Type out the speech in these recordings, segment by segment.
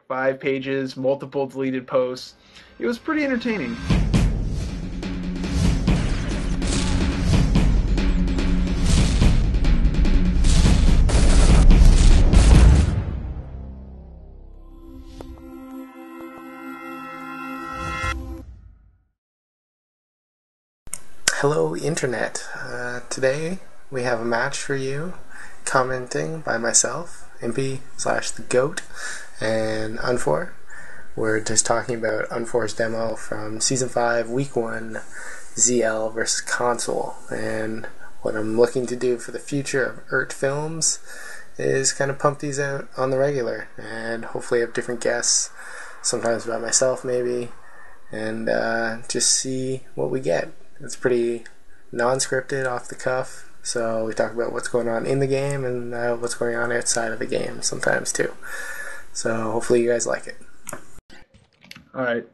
like 5 pages, multiple deleted posts. It was pretty entertaining. Hello Internet. Today we have a match for you, commenting by myself, Impy / the GOAT, and Un4. We're just talking about Un4's demo from Season 5, Week 1, ZL versus Console, and what I'm looking to do for the future of UrT Films is kind of pump these out on the regular, and hopefully have different guests, sometimes by myself maybe, and just see what we get. It's pretty non-scripted, off the cuff, so we talk about what's going on in the game and what's going on outside of the game sometimes too. So hopefully you guys like it. Alright.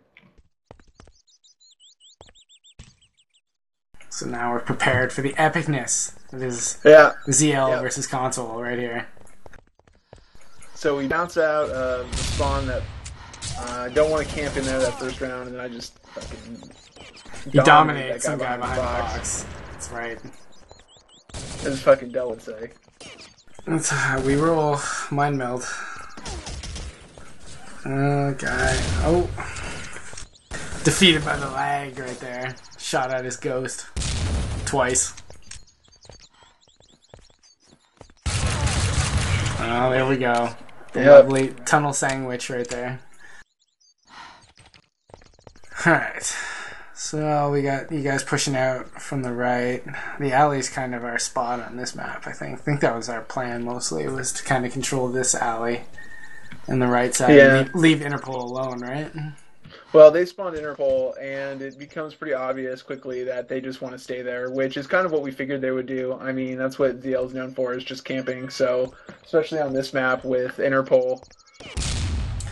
So now we're prepared for the epicness. It is ZL versus Console right here. So we bounce out the spawn that I don't want to camp in there that first round, and then I just fucking dominate some guy behind the box. That's right. As fucking Dell would say. We roll mind meld. Oh, guy. Oh. Defeated by the lag right there. Shot at his ghost. Twice. Oh, there we go. The lovely tunnel sandwich right there. Alright. So we got you guys pushing out from the right. The alley's kind of our spot on this map, I think. I think that was our plan mostly, was to kind of control this alley and the right side and leave Interpol alone, right? Well, they spawned Interpol, and it becomes pretty obvious quickly that they just want to stay there, which is kind of what we figured they would do. I mean, that's what ZL's known for, is just camping. So, especially on this map with Interpol.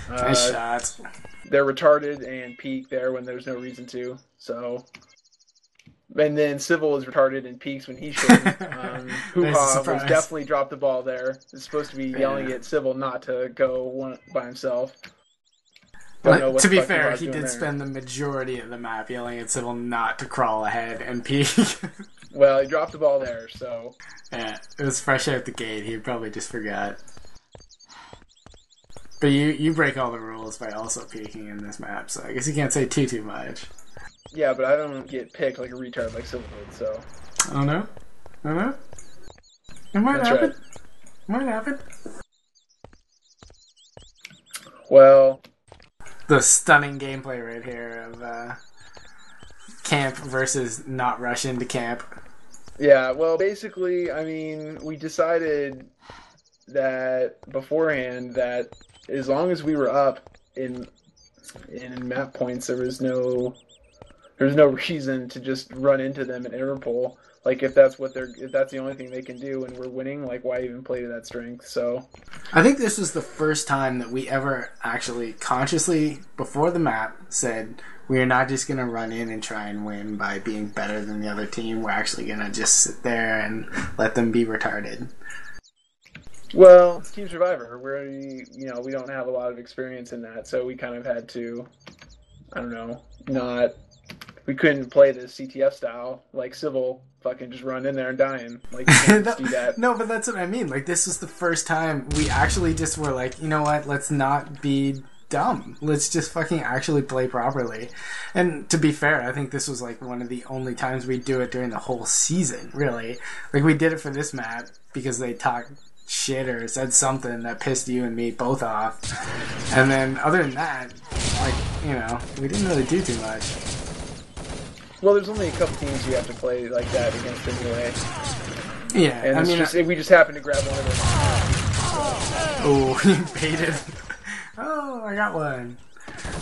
Nice shot. They're retarded and peak there when there's no reason to. So, and then Civil is retarded and peaks when he shouldn't. Hoo-Ha was definitely dropped the ball there. It's supposed to be yelling at Civil not to go by himself. Well, to be fair, he did spend the majority of the map yelling at Civil not to crawl ahead and peek. Well, he dropped the ball there, so... Yeah, it was fresh out the gate. He probably just forgot. But you break all the rules by also peeking in this map, so I guess you can't say too much. Yeah, but I don't get picked like a retard like Civil did, so... Oh no? Oh no? It might happen. It might happen. Well... The stunning gameplay right here of camp versus not rush into camp. Yeah, well, basically, I mean, we decided that beforehand that as long as we were up in map points, there was no reason to just run into them in Interpol. Like, if that's the only thing they can do and we're winning, like, why even play to that strength? So I think this was the first time that we ever actually consciously, before the map, said we are not just going to run in and try and win by being better than the other team. We're actually going to just sit there and let them be retarded. Well, it's Team Survivor. We don't have a lot of experience in that, so we kind of had to, I don't know, we couldn't play the CTF style like Civil fucking just run in there and dying. Like, you can't just do that. No, but that's what I mean. Like, this was the first time we actually just were like, you know what, let's not be dumb. Let's just fucking actually play properly. And to be fair, I think this was like one of the only times we do it during the whole season, really. Like, we did it for this map because they talked shit or said something that pissed you and me both off. And then other than that, like, you know, we didn't really do too much. Well, there's only a couple teams you have to play like that against anyway. Yeah, and we just happened to grab one of them. Oh, you baited. Oh, I got one.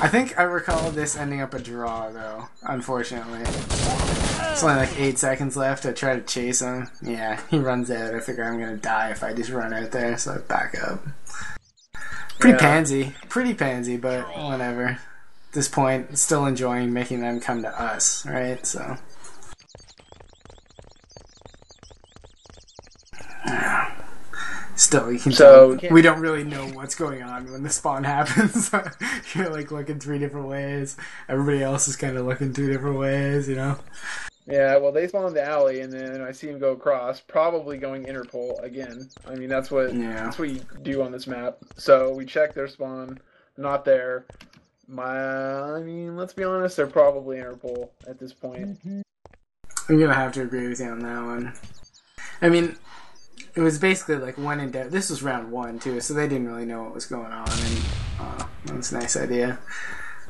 I think I recall this ending up a draw, though, unfortunately. It's only like 8 seconds left. I try to chase him. Yeah, he runs out. I figure I'm going to die if I just run out there, so I back up. Pretty pansy, but whatever. At this point, still enjoying making them come to us, right? So. Still, you can So tell we don't really know what's going on when the spawn happens. You're like looking 3 different ways. Everybody else is kind of looking 2 different ways, you know? Yeah, well, they spawn in the alley, and then I see him go across, probably going Interpol again. I mean, that's what you do on this map. So we check their spawn, not there. I mean, let's be honest, they're probably Interpol at this point. I'm gonna have to agree with you on that one. I mean, it was basically like when in doubt. This was round 1 too, so they didn't really know what was going on, and that was a nice idea.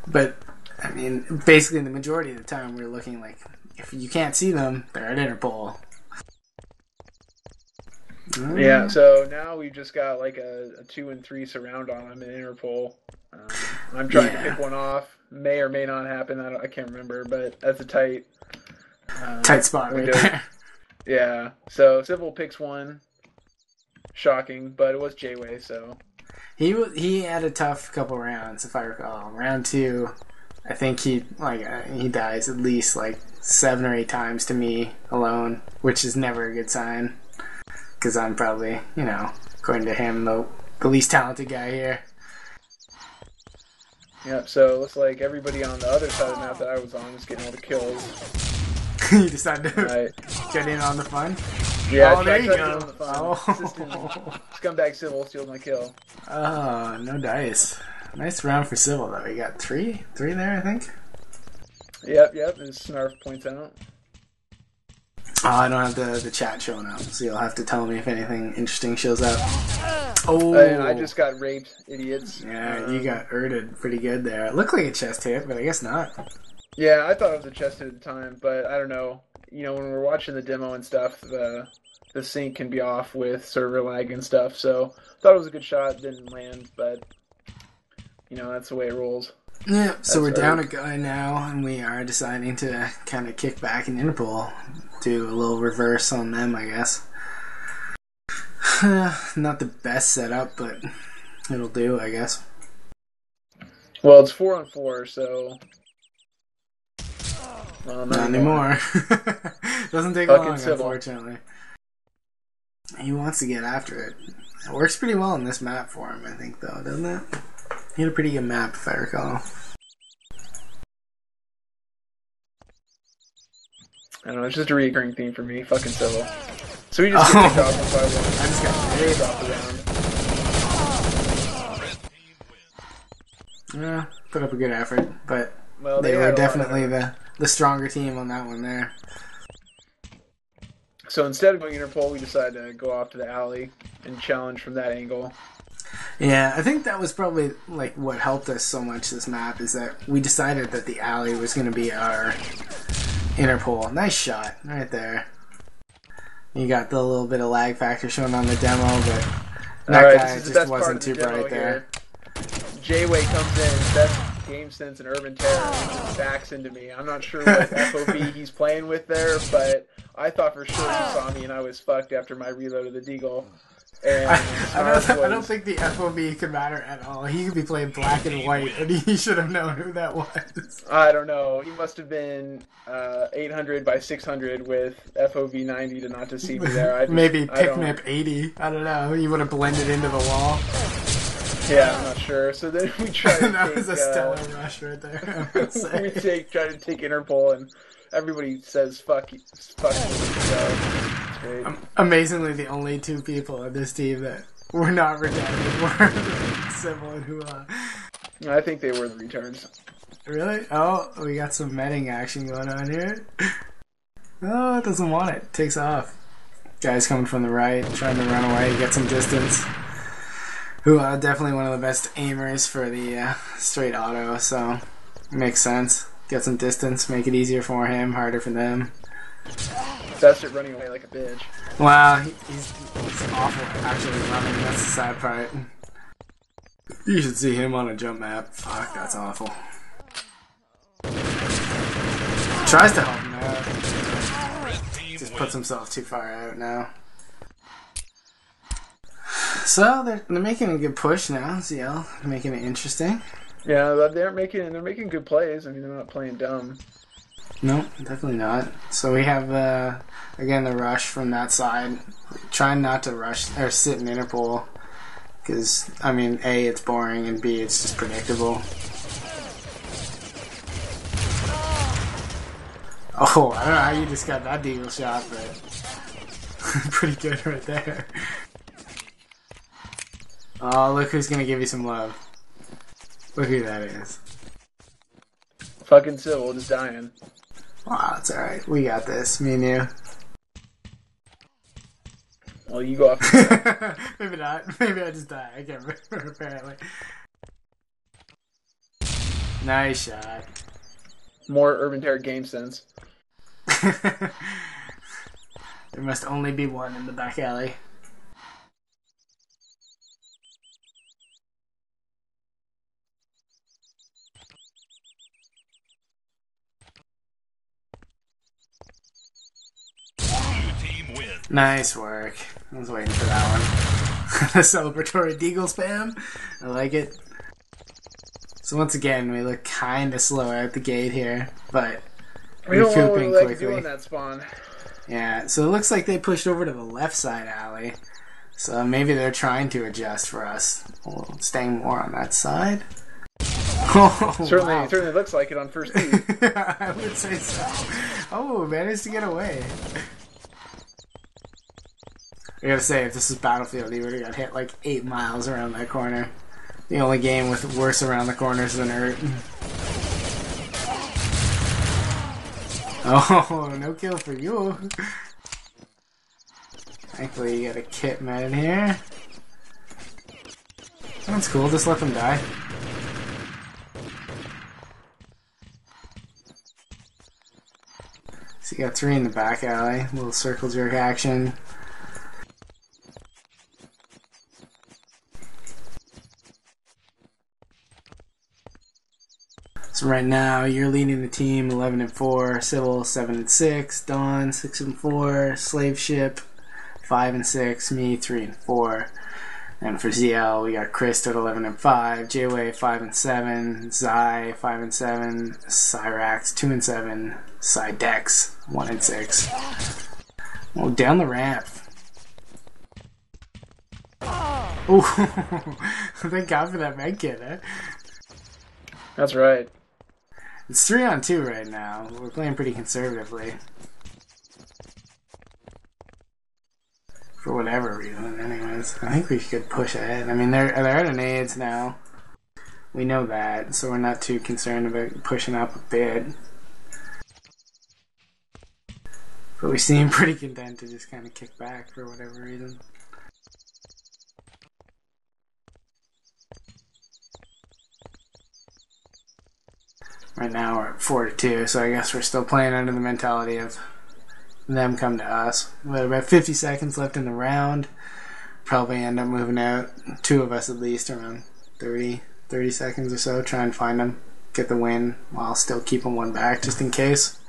But I mean, basically, the majority of the time we were looking like, if you can't see them, they're at Interpol. Yeah, so now we've just got like a 2 and 3 surround on them in Interpol. I'm trying to pick one off. May or may not happen. I can't remember, but that's a tight spot right there. Yeah. So Civil picks one. Shocking, but it was J-Way, so he had a tough couple rounds, if I recall. Round 2, I think he dies at least like 7 or 8 times to me alone, which is never a good sign, because I'm probably, according to him, the least talented guy here. Yep, so it looks like everybody on the other side of the map that I was on is getting all the kills. You decided to get in on the fun? Yeah, there you go. On the fun. Scumbag Civil steals my kill. Oh, no dice. Nice round for Civil, though. You got 3 there, I think? Yep, as Snarf points out. Oh, I don't have the chat showing up, so you'll have to tell me if anything interesting shows up. Oh! I just got raped, idiots. Yeah, you got UrT'd pretty good there. It looked like a chest hit, but I guess not. Yeah, I thought it was a chest hit at the time, but I don't know. When we're watching the demo and stuff, the sync can be off with server lag and stuff, so I thought it was a good shot, didn't land, but, that's the way it rolls. Yeah, so we're down a guy now, and we are deciding to kind of kick back in Interpol. Do a little reverse on them, I guess. Not the best setup, but it'll do, I guess. Well, it's 4 on 4, so... Well, not anymore. Doesn't take long, unfortunately. He wants to get after it. It works pretty well in this map for him, I think, though, doesn't it? He had a pretty good map, if I recall. I don't know, it's just a recurring theme for me. Fucking Civil. So we just get picked off one by one. I just got paid off the round. Yeah, put up a good effort, but they were definitely the stronger team on that one there. So instead of going Interpol, we decided to go off to the alley and challenge from that angle. Yeah, I think that was probably like what helped us so much this map, is that we decided that the alley was going to be our Interpol. Nice shot right there. You got the little bit of lag factor shown on the demo, but that guy just wasn't too bright there. J-Way comes in, best game sense in Urban Terror, and just backs into me. I'm not sure what FOV he's playing with there, but I thought for sure he saw me and I was fucked after my reload of the Deagle. And I don't think the FOV could matter at all. He could be playing black and white, and he should have known who that was. I don't know. He must have been 800 by 600 with FOV 90 to not to see me there. Maybe Picnip 80. I don't know. He would have blended into the wall. Yeah, I'm not sure. So then we tried to that was a stellar rush right there. We try to take Interpol, and everybody says fuck you. So it's great. Amazingly, the only 2 people on this team that were not redacted were Civil and Hua. I think they were the returns. Really? Oh, we got some medding action going on here. Oh, it doesn't want it. Takes off. Guy's coming from the right, trying to run away, get some distance. Hua, definitely one of the best aimers for the straight auto, so makes sense. Get some distance, make it easier for him, harder for them. Best at running away like a bitch. Wow, he's awful at actually running. That's the sad part. You should see him on a jump map. Fuck, that's awful. Tries to help him out. Just puts himself too far out now. So they're making a good push now. ZL making it interesting. Yeah, they're making good plays. I mean, they're not playing dumb. Nope, definitely not. So we have, again, the rush from that side. Trying not to rush or sit in interpol. Because, I mean, A, it's boring, and B, it's just predictable. Oh, I don't know how you just got that deagle shot, but pretty good right there. Oh, look who's gonna give you some love. Look who that is. Fucking Civil, just dying. Wow, it's alright. We got this, me and you. Well, you go off. Maybe not. Maybe I just die. I can't remember, apparently. Nice shot. More Urban Terror game sense. There must only be one in the back alley. Nice work. I was waiting for that one. The celebratory deagle spam. I like it. So once again, we look kind of slow out the gate here, but We don't know what recouping we like to quickly. do on that spawn. Yeah, so it looks like they pushed over to the left side alley. So maybe they're trying to adjust for us. Well, staying more on that side. Oh, Certainly, wow. it certainly looks like it on first view. I would say so. Oh, managed to get away. I gotta say, if this was Battlefield, he would have got hit like 8 miles around that corner. The only game with worse around the corners than UrT. Oh, no kill for you. Thankfully, you got a kit med here. That's cool, just let them die. So you got 3 in the back alley. Little circle jerk action. So right now, you're leading the team 11-4, Civil 7-6, Dawn 6-4, Slave Ship 5-6, me 3-4. And for ZL, we got Chris at 11-5, J-Way 5-7, Zai 5-7, Cyrax 2-7, Cydex 1-6. Oh, down the ramp. Oh, thank God for that med kit, eh? That's right. It's 3-on-2 right now. We're playing pretty conservatively. For whatever reason, anyways. I think we could push ahead. I mean, they're out of nades now. We know that, so we're not too concerned about pushing up a bit. But we seem pretty content to just kind of kick back for whatever reason. Right now we're at 4-2, so I guess we're still playing under the mentality of them come to us. We have about 50 seconds left in the round. Probably end up moving out, 2 of us at least, around 30 seconds or so. Try and find them, get the win, while still keeping 1 back, just in case.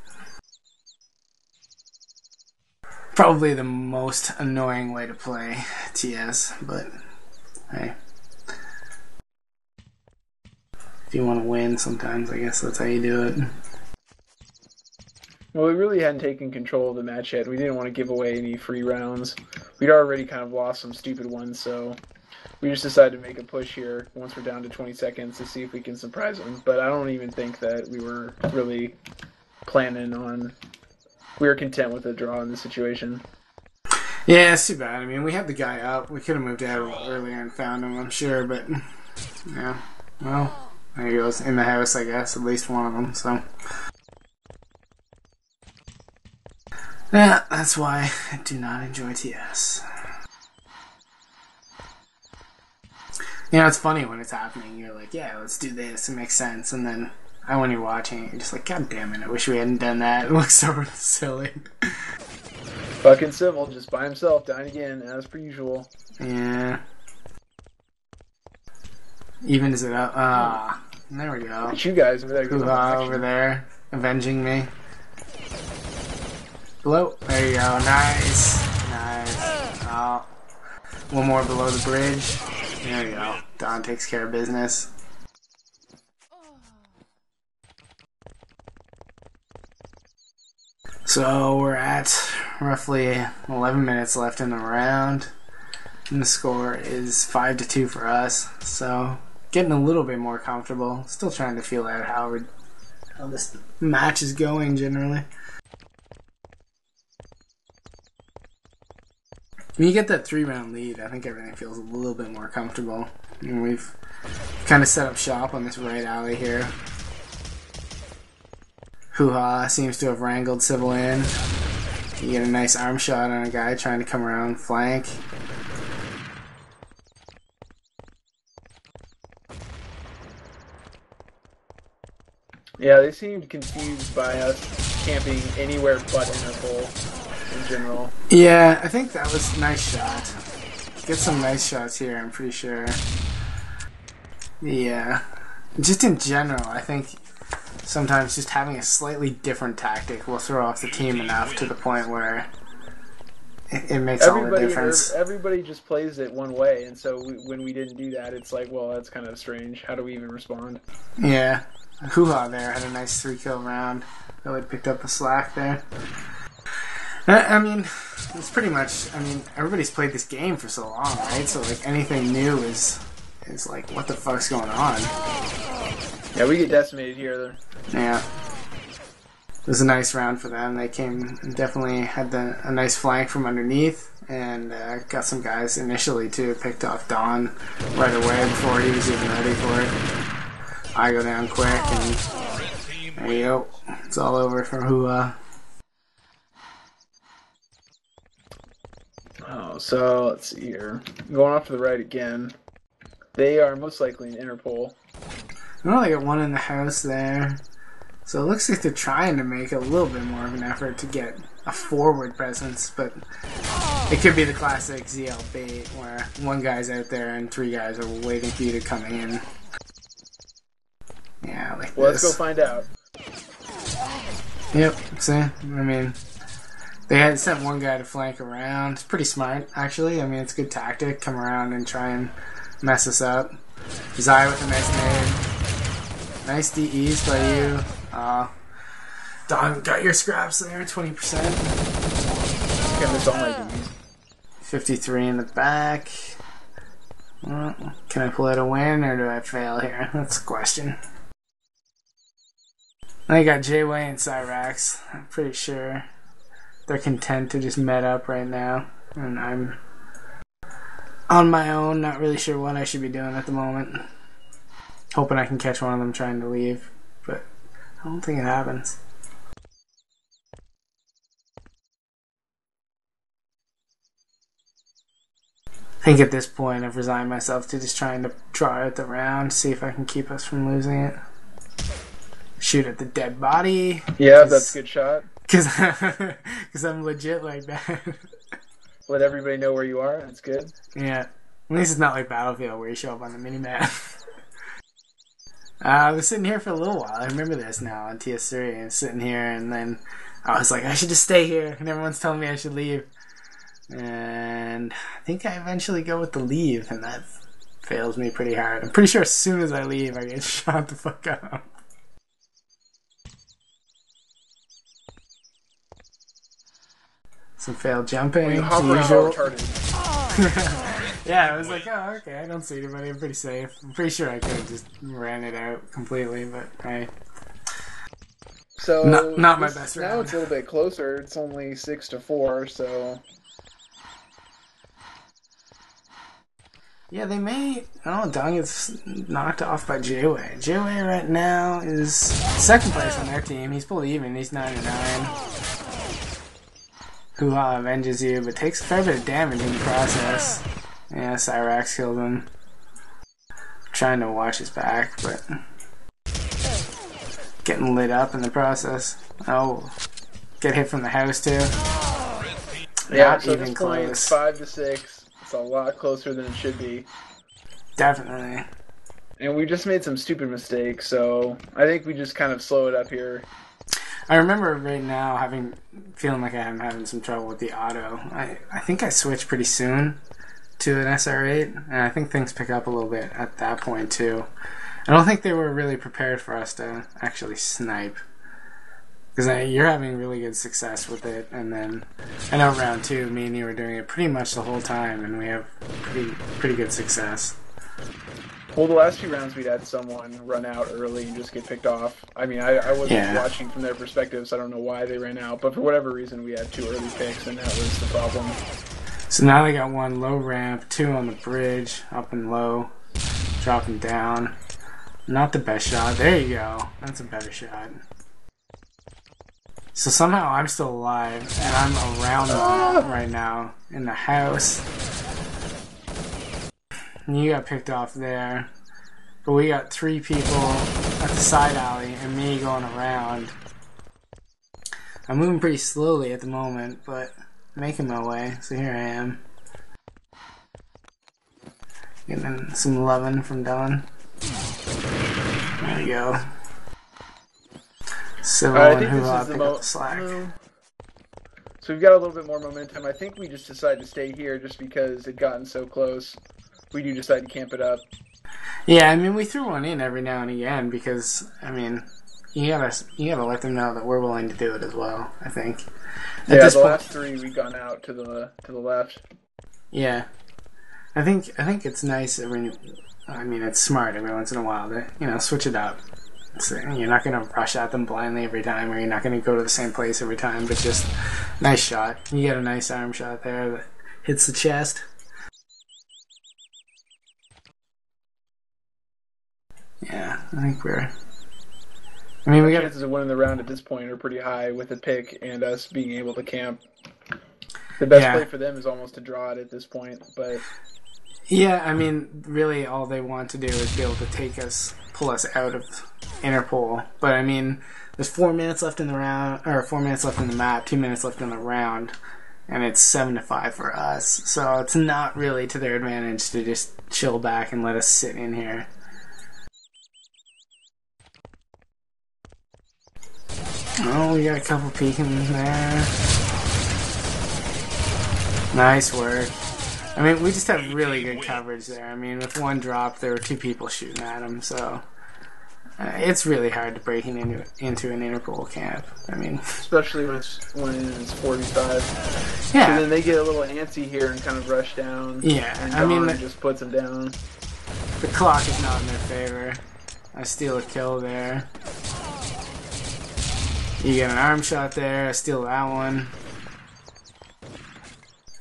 Probably the most annoying way to play TS, but hey. If you want to win, sometimes I guess that's how you do it. Well, we really hadn't taken control of the match yet. We didn't want to give away any free rounds. We'd already kind of lost some stupid ones, so we just decided to make a push here once we're down to 20 seconds to see if we can surprise them. But I don't even think that we were really planning on... We were content with a draw in this situation. Yeah, it's too bad. I mean, we had the guy up. We could have moved out a little earlier and found him, I'm sure, but... Yeah, well... There he goes, in the house, I guess, at least one of them, so... Yeah, that's why I do not enjoy TS. You know, it's funny when it's happening, you're like, yeah, let's do this, it makes sense, and then when you're watching it, you're just like, God damn it, I wish we hadn't done that, it looks so silly. Fucking Civil, just by himself, dying again, as per usual. Yeah. Evens it up. Ah, there we go. Look at you guys over there. Hoo-ha over there, avenging me. Below. There you go. Nice. Nice. Oh. One more below the bridge. There you go. Don takes care of business. So we're at roughly 11 minutes left in the round, and the score is 5-2 for us. So getting a little bit more comfortable. Still trying to feel out how this match is going generally. When you get that 3-round lead, I think everything feels a little bit more comfortable. And we've kind of set up shop on this right alley here. Hoo-Ha seems to have wrangled Civil in. You get a nice arm shot on a guy trying to come around flank. Yeah, they seemed confused by us camping anywhere but Interpol in general. Yeah, I think that was a nice shot. Get some nice shots here, I'm pretty sure. Yeah. Just in general, I think sometimes just having a slightly different tactic will throw off the team enough to the point where it makes all the difference. Everybody just plays it one way, and so when we didn't do that, it's like, well, that's kind of strange. How do we even respond? Yeah. Hoo-Ha there had a nice 3-kill round. Really picked up the slack there. I mean, it's pretty much, everybody's played this game for so long, right? So, like, anything new is like, what the fuck's going on? Yeah, we get decimated here. Yeah. It was a nice round for them. They definitely had a nice flank from underneath, and got some guys initially, too. Picked off Don right away before he was even ready for it. I go down quick, and there you go. It's all over for Hoo-Ha. Oh, so let's see here. Going off to the right again. They are most likely in Interpol. Well, they got one in the house there. So it looks like they're trying to make a little bit more of an effort to get a forward presence, but it could be the classic ZL bait where one guy's out there and 3 guys are waiting for you to come in. Yeah, like well, this. Let's go find out. Yep, see? They had sent one guy to flank around. It's pretty smart, actually. It's a good tactic. Come around and try and mess us up. Zai with a nice nade. Nice DEs by you. Don, got your scraps there, 20%. I missed all my DEs. 53 in the back. Can I pull out a win, or do I fail here? That's the question. I got J-Way and Cyrax. I'm pretty sure they're content to just met up right now. And I'm on my own, not really sure what I should be doing at the moment. Hoping I can catch one of them trying to leave, but I don't think it happens. I think at this point I've resigned myself to just trying to draw out the round, see if I can keep us from losing it. Shoot at the dead body. Yeah, that's a good shot. Because I'm legit like that. Let everybody know where you are. That's good. Yeah. At least it's not like Battlefield where you show up on the minimap. I was sitting here for a little while. I remember this now on TS3. And sitting here, and then I was like, I should just stay here. And everyone's telling me I should leave. And I think I eventually go with the leave, and that fails me pretty hard. I'm pretty sure as soon as I leave, I get shot the fuck up. Some failed jumping. You hop around all retarded. Yeah, I was like, oh, okay, I don't see anybody. I'm pretty safe. I'm pretty sure I could have just ran it out completely, but hey. So not my best round. Now it's a little bit closer. It's only 6-4, so. Yeah, they may. Oh, Dong gets knocked off by J-Way. J-Way right now is second place on their team. He's pulled even. He's 9-9. Hoo-Ha avenges you, but takes a fair bit of damage in the process. Yeah, Cyrax killed him. Trying to watch his back, but getting lit up in the process. Oh, get hit from the house too. Yeah, Not so even this point, close. It's 5-6. It's a lot closer than it should be. Definitely. And we just made some stupid mistakes, so I think we just kind of slow it up here. I remember right now feeling like I'm having some trouble with the auto. I think I switched pretty soon to an SR8, and I think things pick up a little bit at that point too. I don't think they were really prepared for us to actually snipe. Because you're having really good success with it, and then I know round 2, me and you were doing it pretty much the whole time, and we have pretty good success. Well, the last few rounds we'd had someone run out early and just get picked off. I mean, I wasn't watching from their perspective, so I don't know why they ran out. But for whatever reason, we had 2 early picks, and that was the problem. So now they got 1 low ramp, 2 on the bridge, up and low, dropping down. Not the best shot. There you go. That's a better shot. So somehow I'm still alive, and I'm around them right now in the house. You got picked off there, but we got 3 people at the side alley and me going around. I'm moving pretty slowly at the moment, but making my way, so here I am. Getting some loving from Dylan. There we go. Civil and Hula pick up the slack. So we've got a little bit more momentum. I think we just decided to stay here just because it gotten so close. We do decide to camp it up. Yeah, I mean, we threw one in every now and again because, I mean, you gotta let them know that we're willing to do it as well, I think. Yeah, the last 3 we've gone out to the left. Yeah. I think it's nice when it's smart every once in a while to, switch it up. So you're not going to rush at them blindly every time, or you're not going to go to the same place every time, but just nice shot. You get a nice arm shot there that hits the chest. Yeah, I think we got chances of winning the round at this point are pretty high with a pick and us being able to camp. The best play for them is almost to draw it at this point, but yeah, I mean, really all they want to do is be able to pull us out of Interpol. But I mean, there's 4 minutes left in the round, or 4 minutes left in the map, 2 minutes left in the round, and it's 7-5 for us. So it's not really to their advantage to just chill back and let us sit in here. Oh, we got a couple peeking there. Nice work. I mean, we just have really good coverage there. I mean, with 1 drop, there were 2 people shooting at him, so it's really hard to break into an Interpol camp. I mean, especially when it's 45. Yeah. So then they get a little antsy here and kind of rush down. Yeah, and I mean, just puts them down. The clock is not in their favor. I steal a kill there. You get an arm shot there. I steal that one.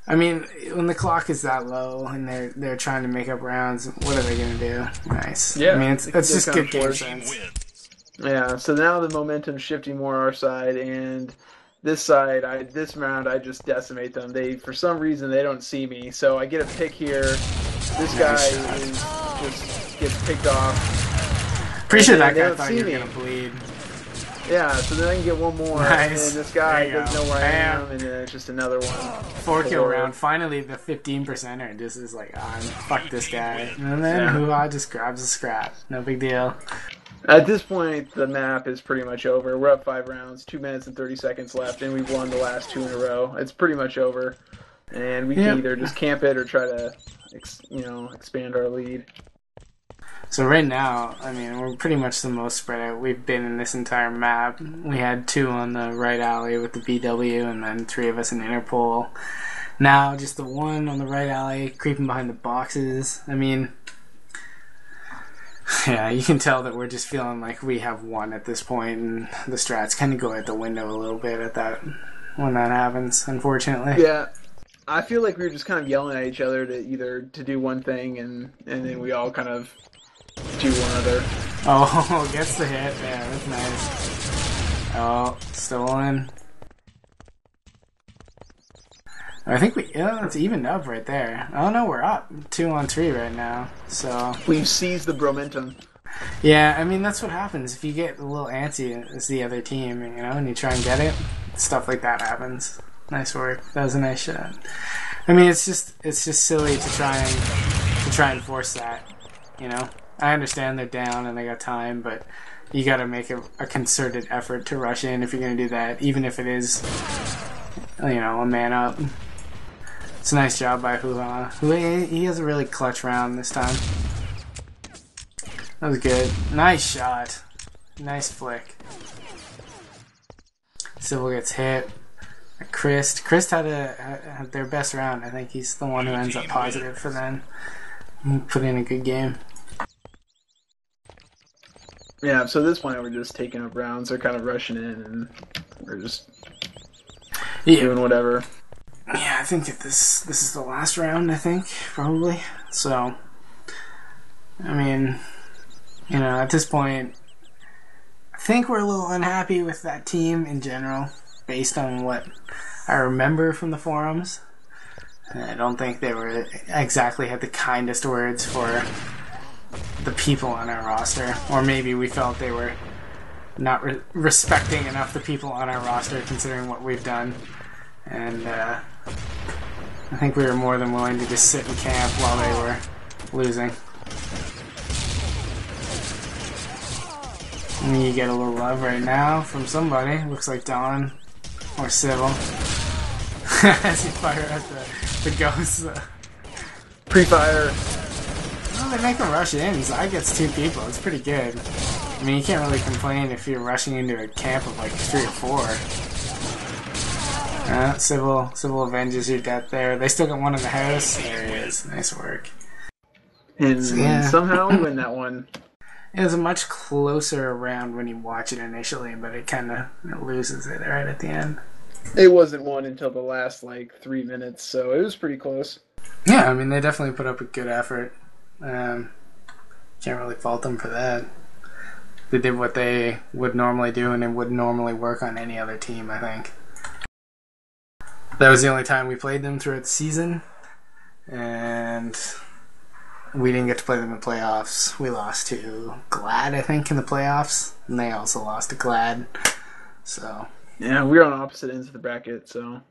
I mean, when the clock is that low and they're trying to make up rounds, what are they going to do? Nice. Yeah, I mean, it's just good game sense. Yeah, so now the momentum's shifting more our side, and this side, this round, I just decimate them. For some reason, they don't see me, so I get a pick here. This guy just gets picked off. Pretty sure that guy thought you were going to bleed. Yeah, so then I can get one more, nice. and this guy doesn't know where I am, and then it's just another one. 4-kill round. Finally, the 15%er just is like, fuck this guy. And then Hua just grabs a scrap. No big deal. At this point, the map is pretty much over. We're up 5 rounds, 2 minutes and 30 seconds left, and we've won the last 2 in a row. It's pretty much over, and we can either just camp it or try to, expand our lead. So right now, I mean, we're pretty much the most spread out we've been in this entire map. We had 2 on the right alley with the BW, and then 3 of us in Interpol. Now, just the 1 on the right alley, creeping behind the boxes. I mean, yeah, you can tell that we're just feeling like we have won at this point, and the strats kind of go out the window a little bit when that happens, unfortunately. Yeah. I feel like we were just kind of yelling at each other to do one thing, and then we all kind of do one other. Oh, gets the hit. Yeah, that's nice. Oh, stolen. I think it's evened up right there. Oh no, we're up 2-on-3 right now. So we've seized the momentum. Yeah, I mean that's what happens if you get a little antsy as the other team, and you try and get it. Stuff like that happens. Nice work. That was a nice shot. I mean, it's just silly to try and force that. I understand they're down and they got time, but you got to make a concerted effort to rush in if you're going to do that, even if it is, a man up. It's a nice job by Hua. He has a really clutch round this time. That was good. Nice shot. Nice flick. Civil gets hit. Christ had their best round. I think he's the one who ends up positive for them. He put in a good game. Yeah, so at this point we're just taking up rounds. They're kind of rushing in, and we're just doing whatever. Yeah, I think that this is the last round, I think, probably. So, I mean, you know, at this point, I think we're a little unhappy with that team in general, based on what I remember from the forums. I don't think they were exactly had the kindest words for the people on our roster. Or maybe we felt they were not respecting enough the people on our roster, considering what we've done. And I think we were more than willing to just sit in camp while they were losing. And you get a little love right now from somebody. Looks like Don or Civil. As you fire at the ghosts. Pre-fire. Well, they make them rush in. Zai gets 2 people. It's pretty good. I mean, you can't really complain if you're rushing into a camp of like 3 or 4. Civil avenges your death there. They still got one in the house. There he is. Nice work. And somehow we win that one. It was a much closer round when you watch it initially, but it kind of loses it right at the end. It wasn't won until the last, 3 minutes, so it was pretty close. Yeah, I mean, they definitely put up a good effort. Can't really fault them for that. They did what they would normally do, and it would normally work on any other team, I think. That was the only time we played them throughout the season, and we didn't get to play them in playoffs. We lost to Glad, I think, in the playoffs, and they also lost to Glad. So yeah, we were on opposite ends of the bracket, so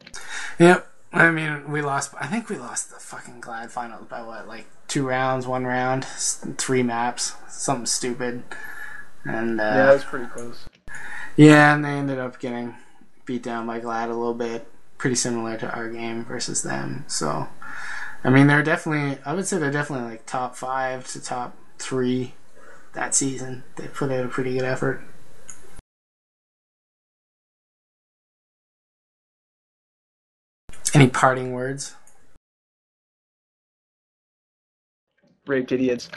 yep. I mean, I think we lost the fucking Glad finals by what, 2 rounds, 1 round, 3 maps, something stupid. And yeah, it was pretty close. Yeah, and they ended up getting beat down by Glad a little bit, pretty similar to our game versus them. So, I mean, I would say they're definitely top 5 to top 3 that season. They put in a pretty good effort. Any parting words? Raped idiots.